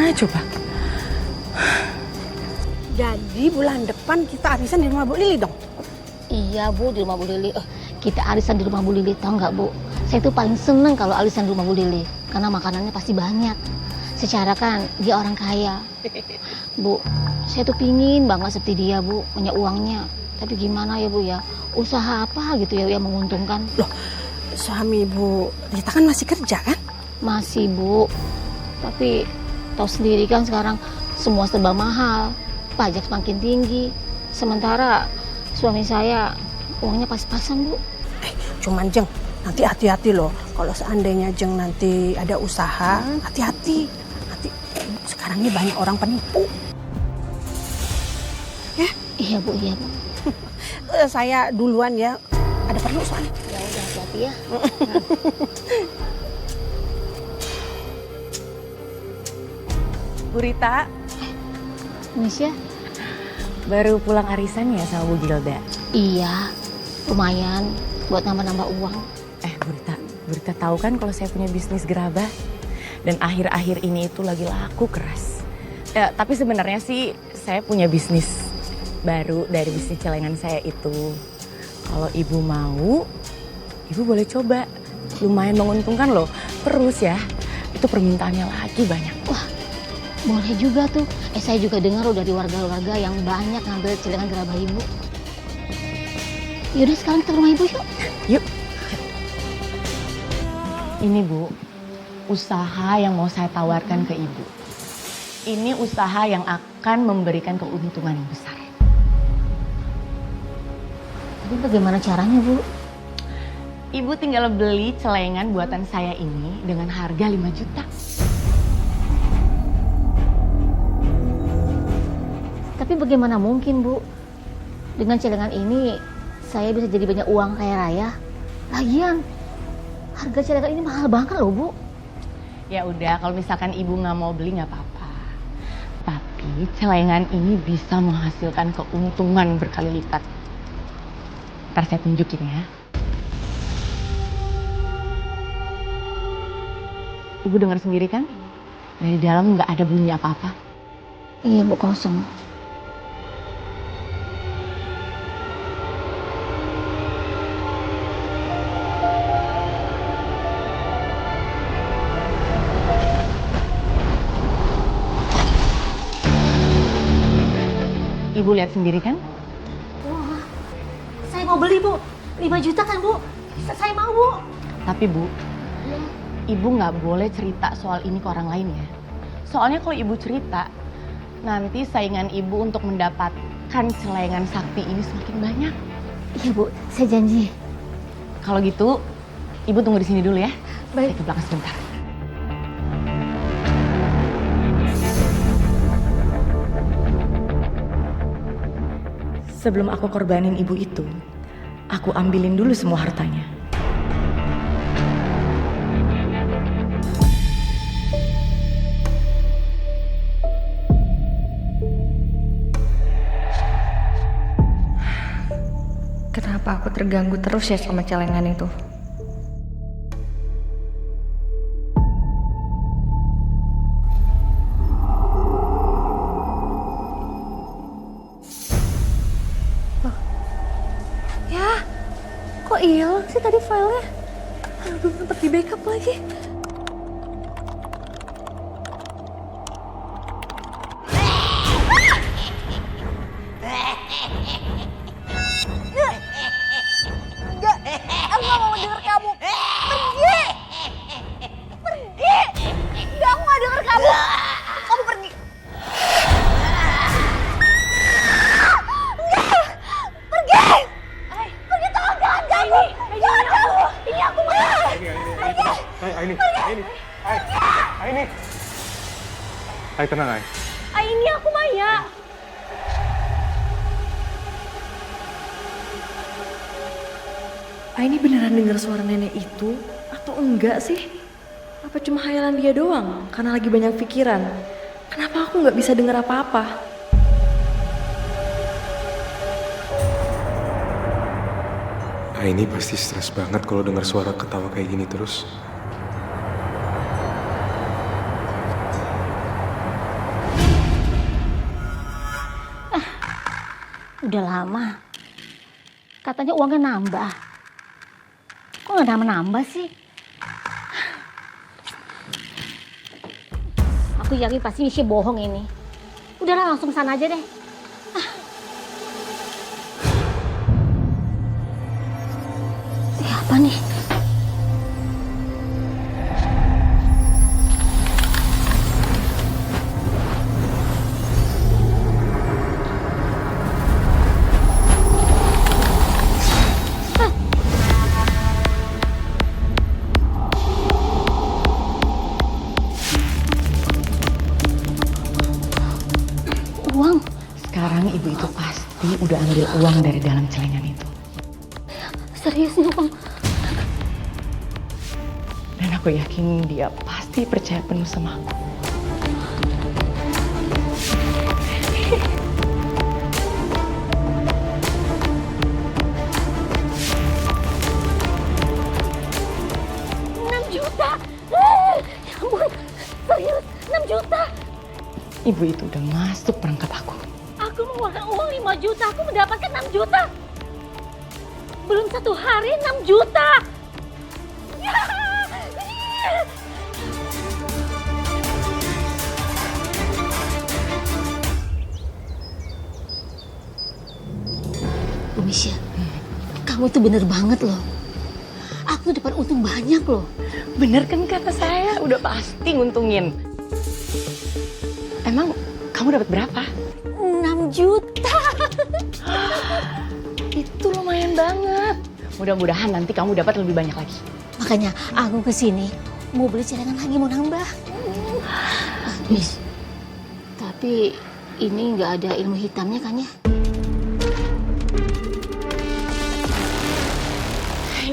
gimana coba? Jadi bulan depan kita arisan di rumah Bu Lili dong? Iya Bu, di rumah Bu Lili. Kita arisan di rumah Bu Lili, tahu nggak Bu? Saya tuh paling seneng kalau arisan di rumah Bu Lili. Karena makanannya pasti banyak. Secara kan dia orang kaya. Bu, saya tuh pingin banget seperti dia Bu, punya uangnya. Tapi gimana ya Bu ya, usaha apa gitu ya yang menguntungkan? Loh, suami Bu Rita kan masih kerja kan? Masih Bu, tapi tahu sendiri kan sekarang semua serba mahal. Pajak semakin tinggi. Sementara suami saya uangnya pas-pasan Bu. Cuman Jeng, nanti hati-hati loh. Kalau seandainya Jeng nanti ada usaha, hati-hati. Nanti sekarang ini banyak orang penipu. Ya? Iya Bu, iya Bu. Saya duluan ya. Ada perlu soalnya. Ya udah hati-hati ya. Bu Rita, Misya? baru pulang arisan ya sama Bu Gilda? Iya, lumayan buat nambah-nambah uang. Bu Rita tahu kan kalau saya punya bisnis gerabah? Dan akhir-akhir ini itu lagi laku keras. Tapi sebenarnya sih saya punya bisnis baru dari bisnis celengan saya itu. Kalau Ibu mau, Ibu boleh coba. Lumayan menguntungkan loh. Terus ya, itu permintaannya lagi banyak. Wah, boleh juga tuh. Saya juga dengar dari warga-warga yang banyak ngambil celengan gerabah Ibu. Yaudah sekarang kita ke rumah Ibu yuk. Yuk. Ini Bu, usaha yang mau saya tawarkan ke Ibu. Ini usaha yang akan memberikan keuntungan yang besar. Tapi bagaimana caranya Bu? Ibu tinggal beli celengan buatan saya ini dengan harga 5 juta. Tapi bagaimana mungkin Bu? Dengan celengan ini saya bisa jadi banyak uang kaya raya. Lagian harga celengan ini mahal banget loh Bu. Ya udah, kalau misalkan Ibu nggak mau beli nggak apa-apa. Tapi celengan ini bisa menghasilkan keuntungan berkali lipat. Ntar saya tunjukin ya. Ibu dengar sendiri kan? Dari dalam nggak ada bunyi apa-apa. Iya Bu, kosong. Ibu lihat sendiri kan? Wah, saya mau beli Bu. 5 juta kan Bu? Saya mau Bu. Tapi Bu, Ibu nggak boleh cerita soal ini ke orang lain ya. Soalnya kalau Ibu cerita, nanti saingan Ibu untuk mendapatkan celengan sakti ini semakin banyak. Iya Bu, saya janji. Kalau gitu, Ibu tunggu di sini dulu ya. Baik. Saya ke belakang sebentar. Sebelum aku korbanin Ibu itu, aku ambilin dulu semua hartanya. Kenapa aku terganggu terus ya sama celengan itu? Loh. Ya, kok hilang sih tadi filenya? Aduh, belum sempat di backup lagi. Ai, tenang, Ai. Ini aku Maya. Ini beneran dengar suara nenek itu atau enggak sih? Apa cuma khayalan dia doang karena lagi banyak pikiran? Kenapa aku nggak bisa dengar apa-apa? Ini pasti stres banget kalau dengar suara ketawa kayak gini terus. Udah lama. Katanya uangnya nambah. Kok nggak nambah-nambah sih? Aku yakin pasti Misha bohong ini. Udahlah langsung sana aja deh. Siapa nih? Uang? Sekarang ibu itu pasti udah ambil uang dari dalam celengan itu. Serius nih Bang? Dan aku yakin dia pasti percaya penuh sama aku. Juta. Ya ampun, serius 6 juta. Ibu itu udah masuk perangkap aku. Aku mengeluarkan uang 5 juta, aku mendapatkan 6 juta. Belum 1 hari 6 juta. Ya. Bu Misha, kamu tuh bener banget loh. Aku dapat untung banyak loh. Bener kan kata saya, udah pasti nguntungin. Emang kamu dapat berapa? 6 juta. Itu lumayan banget. Mudah-mudahan nanti kamu dapat lebih banyak lagi. Makanya aku kesini mau beli celengan lagi, mau nambah. Miss, tapi ini nggak ada ilmu hitamnya kan ya?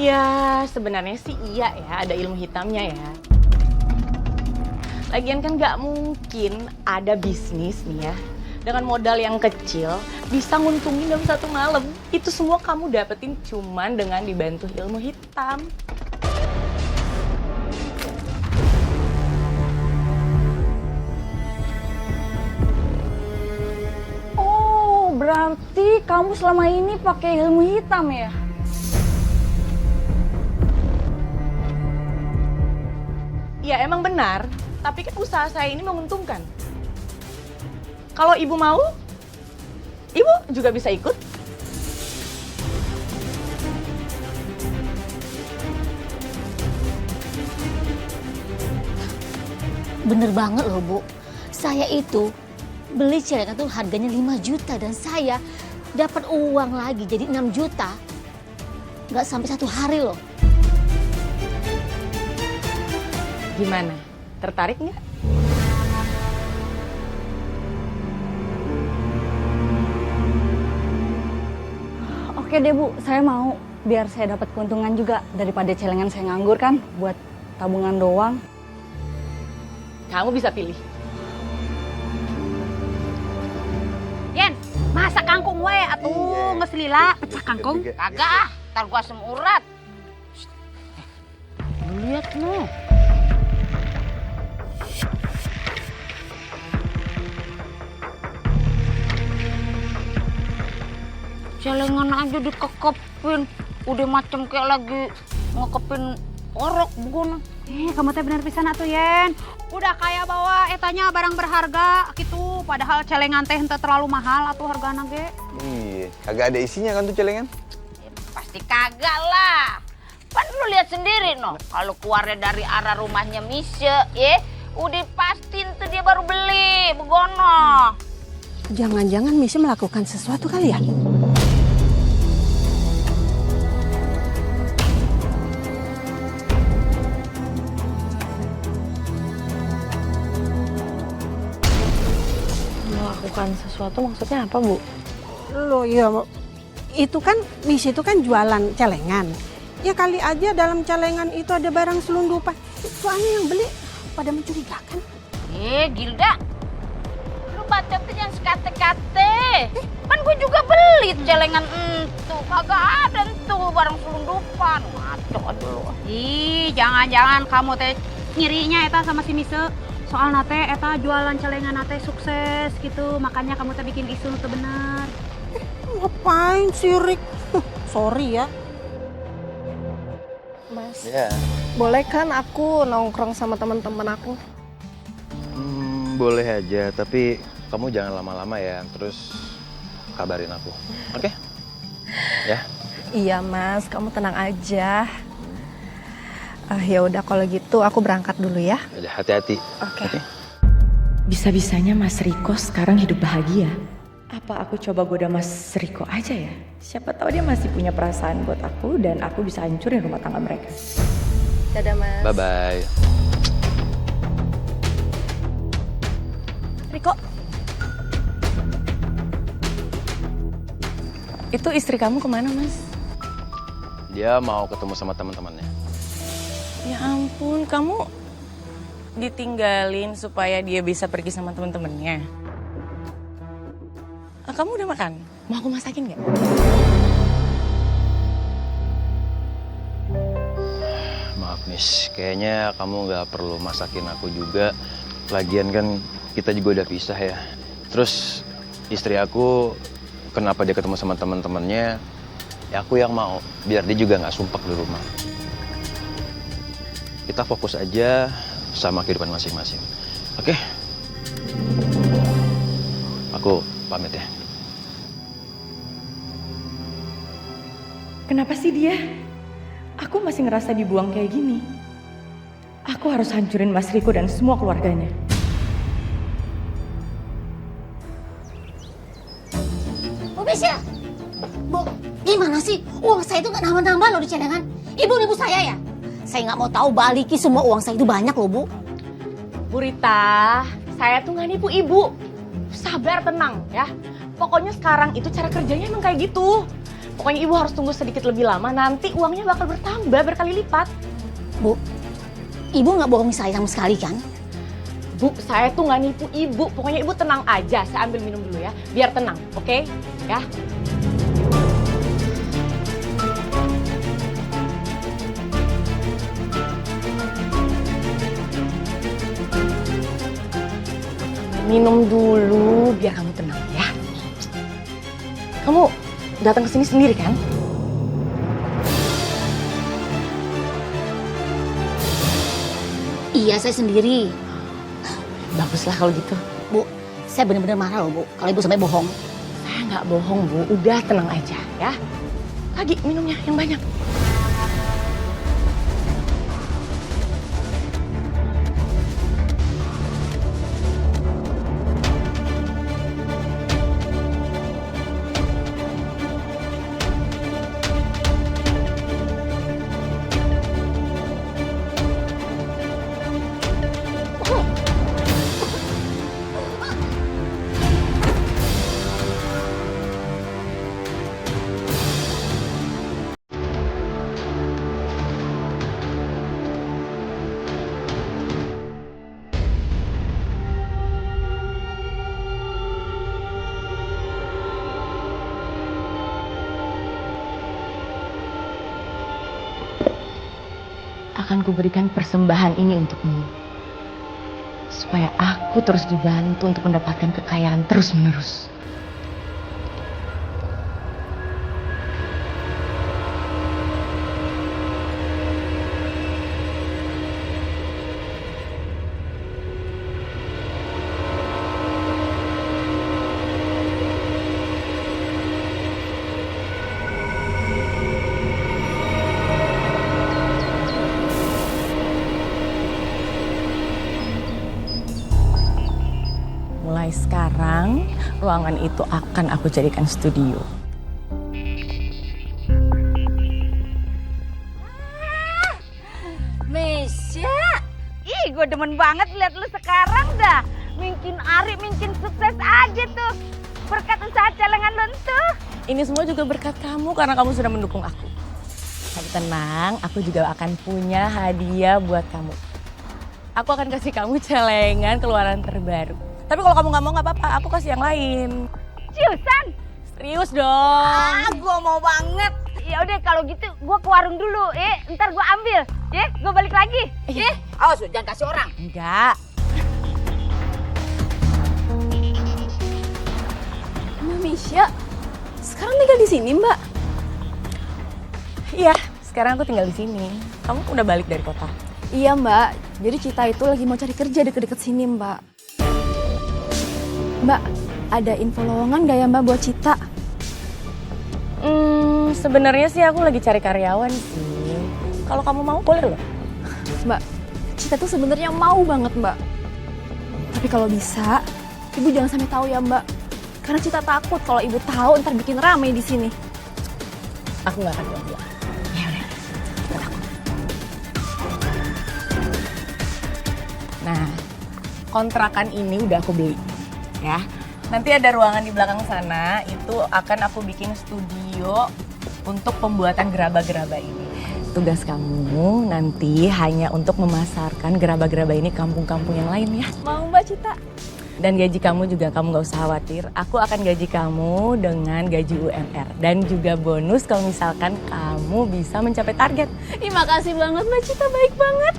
Ya sebenarnya sih iya ya, ada ilmu hitamnya ya. Lagian kan nggak mungkin ada bisnis nih ya dengan modal yang kecil bisa nguntungin dalam 1 malam. Itu semua kamu dapetin cuman dengan dibantu ilmu hitam. Oh, berarti kamu selama ini pakai ilmu hitam ya? Ya emang benar, tapi kan usaha saya ini menguntungkan. Kalau ibu mau, ibu juga bisa ikut. Bener banget loh Bu. Saya itu beli celengan tuh harganya 5 juta dan saya dapat uang lagi jadi 6 juta. Nggak sampai 1 hari loh. Gimana? Tertarik nggak? Oke deh Bu, saya mau. Biar saya dapat keuntungan juga daripada celengan saya nganggur kan buat tabungan doang. Kamu bisa pilih. Yen, masak kangkung we atuh geus lila pecah kangkung. Kagak ah, tar gua asam urat. Lihat no. Celengan aja dikekepin, udah macem kayak lagi ngekepin orok beguna. Kamu teh bener pisan atuh Yen. Udah kayak bawa etanya barang berharga gitu, padahal celengan teh henteu terlalu mahal atuh hargana ge. Iya, kagak ada isinya kan tuh celengan? Pasti kagak lah. Kan lu lihat sendiri no, kalau keluarnya dari arah rumahnya Misha, ya, udah pasti tuh dia baru beli, begono. Jangan-jangan Misha melakukan sesuatu kali ya? Melakukan sesuatu maksudnya apa, Bu? Loh ya, itu kan Misha itu kan jualan celengan. Ya kali aja dalam celengan itu ada barang selundupan. Soalnya yang beli pada mencurigakan. Gilda, lu bacotnya jangan sekate-kate. Kan gue juga beli celengan entu, kagak ada entu barang selundupan. Ngaco aja lu. Jangan-jangan kamu teh ngirinya eta sama si Misha. Soalnya teh eta jualan celengan teh sukses gitu, makanya kamu teh bikin isu teh benar. Ngapain sih Rik? Sorry ya. Mas, Ya, boleh kan aku nongkrong sama teman-teman aku? boleh aja. Tapi kamu jangan lama-lama ya. Terus kabarin aku. Oke? Ya. Iya Mas, kamu tenang aja. Ya udah kalau gitu aku berangkat dulu ya. Udah, hati-hati. Oke. Bisa-bisanya Mas Riko sekarang hidup bahagia. Apa aku coba goda Mas Riko aja ya? Siapa tahu dia masih punya perasaan buat aku dan aku bisa hancurin rumah tangga mereka. Dadah Mas. Bye-bye. Riko. Itu istri kamu kemana, Mas? Dia mau ketemu sama teman-temannya. Ya ampun, kamu ditinggalin supaya dia bisa pergi sama teman-temannya. Kamu udah makan? Mau aku masakin nggak? Maaf Nis, kayaknya kamu nggak perlu masakin aku juga. Lagian kan kita juga udah pisah ya. Terus istri aku kenapa dia ketemu sama teman-temannya? Ya aku yang mau, biar dia juga nggak sumpek di rumah. Kita fokus aja sama kehidupan masing-masing. Oke? Aku pamit ya. Kenapa sih dia? Aku masih ngerasa dibuang kayak gini. Aku harus hancurin Mas Riko dan semua keluarganya. Bu Misha, Bu, gimana sih? Uang saya itu nggak nambah-nambah loh di celengan. Ibu saya ya. Saya nggak mau tahu baliki semua uang saya itu banyak loh Bu. Bu Rita, saya tuh nggak nipu ibu. Sabar, tenang ya. Pokoknya sekarang itu cara kerjanya emang kayak gitu. Pokoknya ibu harus tunggu sedikit lebih lama, nanti uangnya bakal bertambah berkali lipat. Bu, ibu nggak bohong saya sama sekali kan? Bu, saya tuh nggak nipu ibu. Pokoknya ibu tenang aja. Saya ambil minum dulu ya, biar tenang, oke? Ya. Minum dulu, biar kamu tenang ya. Kamu datang ke sini sendiri kan? Iya, saya sendiri. Baguslah kalau gitu. Bu, saya benar-benar marah loh Bu, kalau ibu sampai bohong. Saya nggak bohong Bu, udah tenang aja ya. Lagi minumnya yang banyak. Akan kuberikan persembahan ini untukmu. Supaya aku terus dibantu untuk mendapatkan kekayaan terus-menerus. Mulai sekarang, ruangan itu akan aku jadikan studio. Mesya, ih gue demen banget lihat lu sekarang dah. Mungkin Ari, mungkin sukses aja tuh. Berkat usaha celengan lu tuh. Ini semua juga berkat kamu karena kamu sudah mendukung aku. Tapi tenang, aku juga akan punya hadiah buat kamu. Aku akan kasih kamu celengan keluaran terbaru. Tapi kalau kamu nggak mau nggak apa-apa, aku kasih yang lain. Ciusan? Serius dong. Gue mau banget. Ya udah kalau gitu gue ke warung dulu, ntar gue ambil, gue balik lagi, Awas jangan kasih orang. Enggak. Misha, sekarang tinggal di sini, Mbak? Iya, sekarang aku tinggal di sini. Kamu udah balik dari kota? Iya, Mbak. Jadi Cita itu lagi mau cari kerja deket-deket sini, Mbak. Mbak, ada info lowongan gak ya, Mbak, buat Cita? Sebenarnya sih aku lagi cari karyawan sih. Kalau kamu mau boleh loh. Mbak, Cita tuh sebenarnya mau banget, Mbak. Tapi kalau bisa, Ibu jangan sampai tahu ya, Mbak. Karena Cita takut kalau Ibu tahu ntar bikin ramai di sini. Aku nggak akan bilang. Ya udah, nggak takut. Nah, kontrakan ini udah aku beli, ya. Nanti ada ruangan di belakang sana, itu akan aku bikin studio untuk pembuatan gerabah-gerabah ini. Tugas kamu nanti hanya untuk memasarkan gerabah-gerabah ini kampung-kampung yang lain ya. Mau, Mbak Cita? Dan gaji kamu juga kamu gak usah khawatir. Aku akan gaji kamu dengan gaji UMR. Dan juga bonus kalau misalkan kamu bisa mencapai target. Terima kasih banget, Mbak Cita. Baik banget.